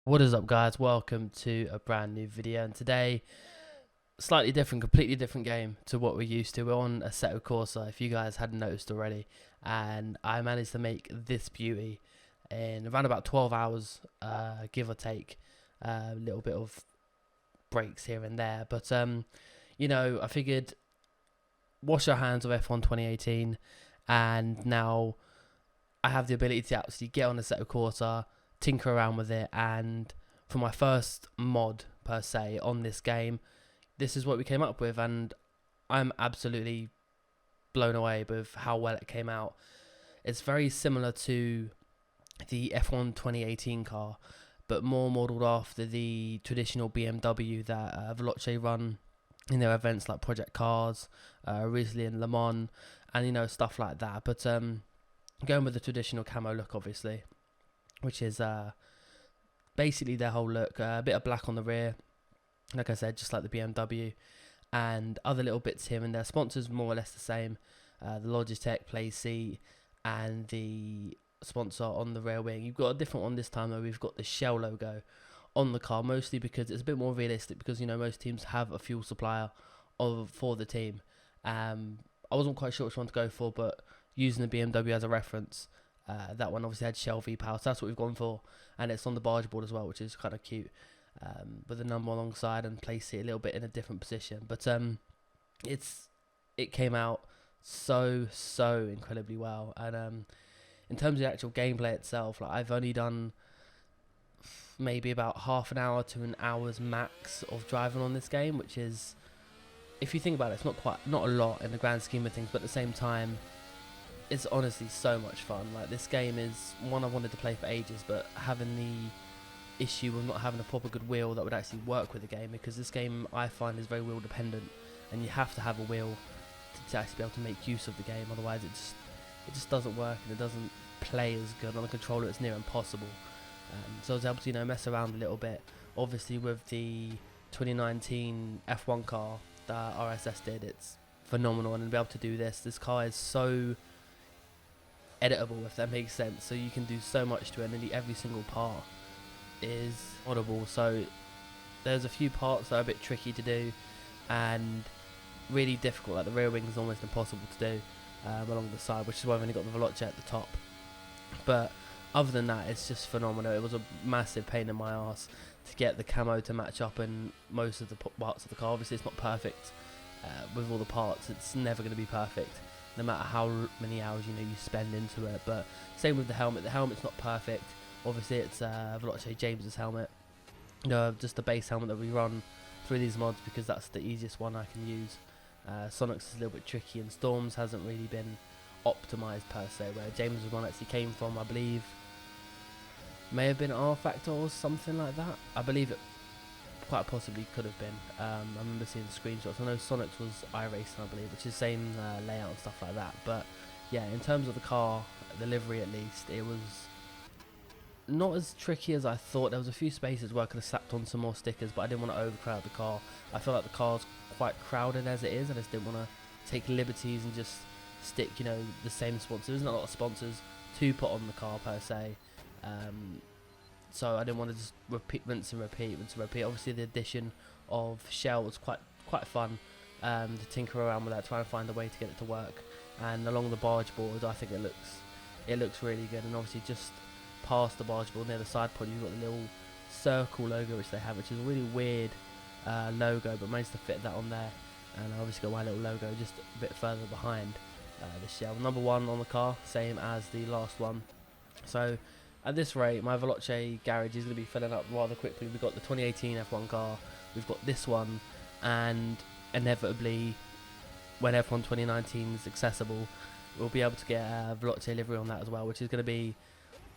What is up, guys? Welcome to a brand new video, and today slightly different, completely different game to what we're used to. We're on Assetto Corsa, if you guys hadn't noticed already, and I managed to make this beauty in around about 12 hours, give or take. A little bit of breaks here and there, but you know, I figured wash our hands of F1 2018, and now I have the ability to actually get on Assetto Corsa, tinker around with it, and for my first mod per se on this game, this is what we came up with, and I'm absolutely blown away with how well it came out. It's very similar to the F1 2018 car, but more modelled after the traditional BMW that Veloce run in their events like Project Cars, recently in Le Mans, and you know, stuff like that. But going with the traditional camo look, obviously, which is basically their whole look. A bit of black on the rear, like I said, just like the BMW, and other little bits here and there. Sponsors more or less the same. The Logitech play seat and the sponsor on the rear wing. You've got a different one this time though. We've got the Shell logo on the car, mostly because it's a bit more realistic, because you know, most teams have a fuel supplier for the team. I wasn't quite sure which one to go for, but using the BMW as a reference, that one obviously had Shell V-Power, so that's what we've gone for, and it's on the barge board as well, which is kind of cute, with the number alongside and place it a little bit in a different position. But it came out so incredibly well, and in terms of the actual gameplay itself, like, I've only done maybe about half an hour to an hour's max of driving on this game, which is, if you think about it, it's not a lot in the grand scheme of things, but at the same time, it's honestly so much fun. Like, this game is one I've wanted to play for ages, but having the issue of not having a proper good wheel that would actually work with the game, because this game I find is very wheel dependent, and you have to have a wheel to actually be able to make use of the game. Otherwise, it just doesn't work, and it doesn't play as good on a controller. It's near impossible. So I was able to, you know, mess around a little bit. Obviously, with the 2019 F1 car that RSS did, it's phenomenal, and to be able to do this car is so editable, if that makes sense. So you can do so much to it, and nearly every single part is audible. So there's a few parts that are a bit tricky to do and really difficult, like the rear wing is almost impossible to do along the side, which is why I've only got the Veloce at the top. But other than that, it's just phenomenal. It was a massive pain in my ass to get the camo to match up in most of the parts of the car. Obviously it's not perfect with all the parts. It's never going to be perfect, no matter how many hours you spend into it. But same with the helmet. The helmet's not perfect. Obviously it's Veloce James's helmet, just the base helmet that we run through these mods, because that's the easiest one I can use. Sonic's is a little bit tricky, and Storm's hasn't really been optimized per se, where James's one actually came from, I believe, may have been R Factor or something like that. I believe it quite possibly could have been. I remember seeing the screenshots. I know Sonic's was iRacing, I believe, which is the same layout and stuff like that. But yeah, in terms of the car, the livery at least, it was not as tricky as I thought. There was a few spaces where I could have slapped on some more stickers, but I didn't want to overcrowd the car. I feel like the car's quite crowded as it is. I just didn't want to take liberties and just stick, the same sponsors. There's not a lot of sponsors to put on the car per se. So I didn't want to just rinse and repeat. Obviously the addition of Shell was quite fun to tinker around with that, try and find a way to get it to work. And along the barge board, I think it looks really good. And obviously just past the barge board near the side pod, you've got the little circle logo which they have, which is a really weird logo, but managed to fit that on there. And I obviously got my little logo just a bit further behind the Shell. Number 1 on the car, same as the last one. So at this rate, my Veloce garage is going to be filling up rather quickly. We've got the 2018 F1 car, we've got this one, and inevitably, when F1 2019 is accessible, we'll be able to get a Veloce livery on that as well, which is going to be,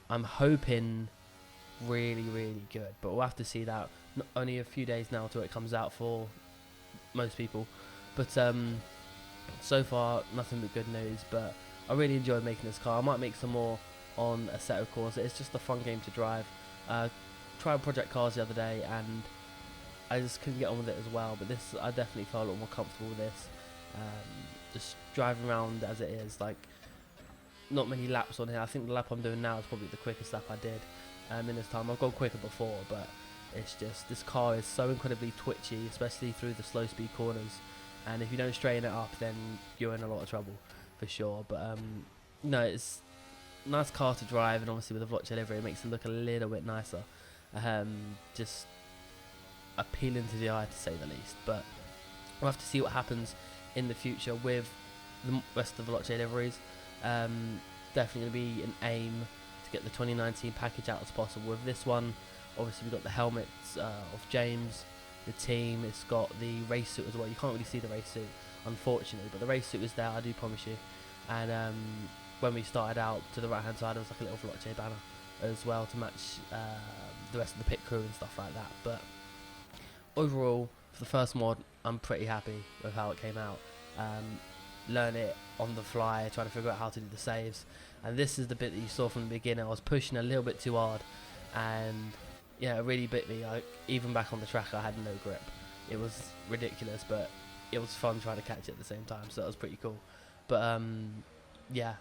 I'm hoping, really, really good. But we'll have to see that. Not only a few days now till it comes out for most people. But so far, nothing but good news. But I really enjoyed making this car. I might make some more on a set of course. It's just a fun game to drive. Tried Project Cars the other day and I just couldn't get on with it as well. But this, I definitely felt a lot more comfortable with this. Just driving around as it is, like, not many laps on here. I think the lap I'm doing now is probably the quickest lap I did in this time. I've gone quicker before, but it's just, this car is so incredibly twitchy, especially through the slow speed corners, and if you don't straighten it up, then you're in a lot of trouble for sure. But no, it's a nice car to drive, and obviously with the Veloce livery it makes it look a little bit nicer, just appealing to the eye to say the least. But we'll have to see what happens in the future with the rest of the Veloce liveries. Definitely going to be an aim to get the 2019 package out as possible. With this one, obviously we've got the helmets of James, the team, it's got the race suit as well. You can't really see the race suit, unfortunately, but the race suit is there, I do promise you. And when we started out, to the right hand side, there was like a little Veloce banner as well to match the rest of the pit crew and stuff like that. But overall, for the first mod, I'm pretty happy with how it came out. Learn it on the fly, trying to figure out how to do the saves, and this is the bit that you saw from the beginning. I was pushing a little bit too hard, and yeah, it really bit me. Even back on the track, I had no grip. It was ridiculous, but it was fun trying to catch it at the same time, so that was pretty cool. But yeah,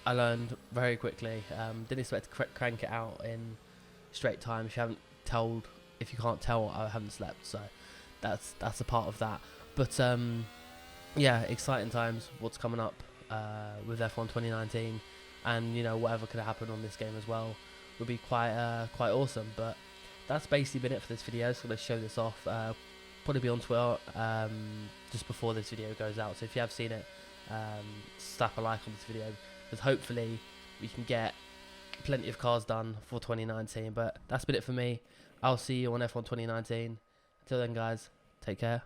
I learned very quickly. Didn't expect to crank it out in straight time. If you can't tell, I haven't slept, so that's a part of that. But yeah, exciting times. What's coming up with F1 2019, and you know, whatever could happen on this game as well would be quite awesome. But that's basically been it for this video. So let's show this off. Probably be on Twitter just before this video goes out. So if you have seen it, slap a like on this video, because hopefully we can get plenty of cars done for 2019. But that's been it for me. I'll see you on F1 2019. Until then, guys, take care.